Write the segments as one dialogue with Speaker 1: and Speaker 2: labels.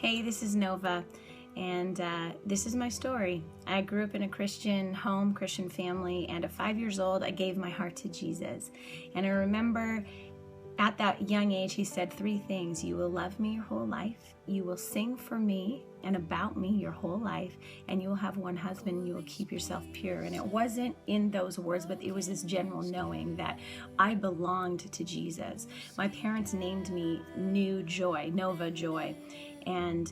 Speaker 1: Hey, this is Nova, and this is my story. I grew up in a Christian home, Christian family, and at 5 years old, I gave my heart to Jesus. And I remember at that young age, he said three things. You will love me your whole life. You will sing for me and about me your whole life. And you will have one husband and you will keep yourself pure. And it wasn't in those words, but it was this general knowing that I belonged to Jesus. My parents named me New Joy, Nova Joy. And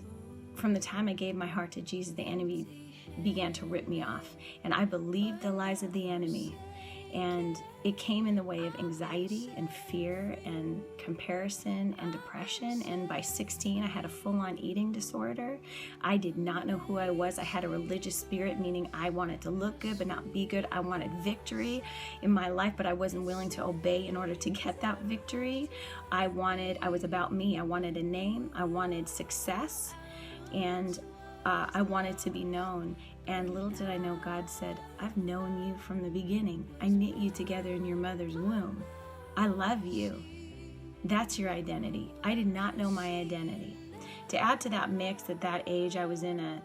Speaker 1: from the time I gave my heart to Jesus, the enemy began to rip me off. And I believed the lies of the enemy. And it came in the way of anxiety and fear and comparison and depression. And by 16, I had a full-on eating disorder. I did not know who I was. I had a religious spirit, meaning I wanted to look good but not be good. I wanted victory in my life, but I wasn't willing to obey in order to get that victory. I was about me. I wanted a name. I wanted success. And I wanted to be known. And little did I know, God said, I've known you from the beginning. I knit you together in your mother's womb. I love you. That's your identity. I did not know my identity. To add to that mix, at that age, I was in a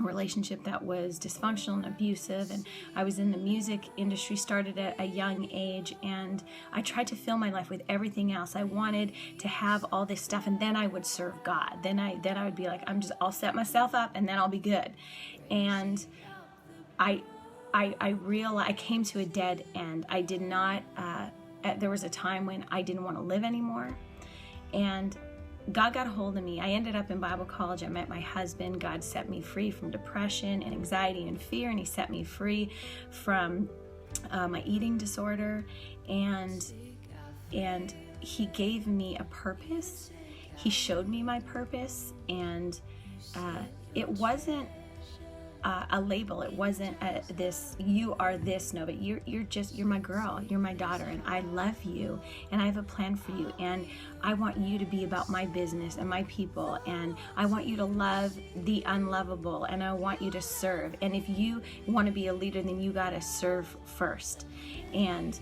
Speaker 1: relationship that was dysfunctional and abusive, and I was in the music industry, started at a young age, and I tried to fill my life with everything else. I wanted to have all this stuff, and then I would serve God. Then I would be like, I'll set myself up, and then I'll be good. And I realized I came to a dead end. I did not. There was a time when I didn't want to live anymore, and God got a hold of me. I ended up in Bible college. I met my husband. God set me free from depression and anxiety and fear, and he set me free from my eating disorder, and he gave me a purpose. He showed me my purpose, and it wasn't a label. It wasn't this, you are this, no, but you're my girl, you're my daughter, and I love you, and I have a plan for you, and I want you to be about my business and my people, and I want you to love the unlovable, and I want you to serve. And if you want to be a leader, then you got to serve first. And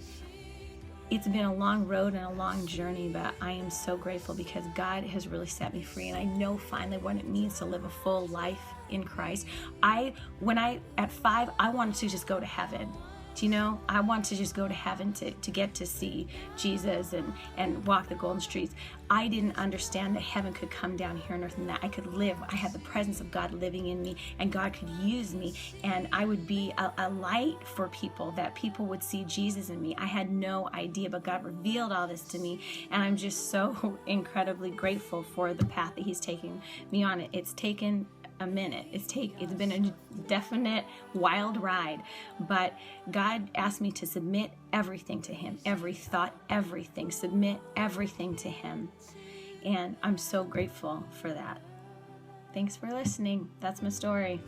Speaker 1: it's been a long road and a long journey, but I am so grateful because God has really set me free, and I know finally what it means to live a full life in Christ. At 5, I wanted to just go to heaven. Do you know? I want to just go to heaven to get to see Jesus and walk the golden streets. I didn't understand that heaven could come down here on earth and that I could live. I had the presence of God living in me, and God could use me, and I would be a light for people, that people would see Jesus in me. I had no idea, but God revealed all this to me, and I'm just so incredibly grateful for the path that he's taking me on. It's taken a minute. It's been a definite wild ride, but God asked me to submit everything to him, every thought, everything, submit everything to him. And I'm so grateful for that. Thanks for listening. That's my story.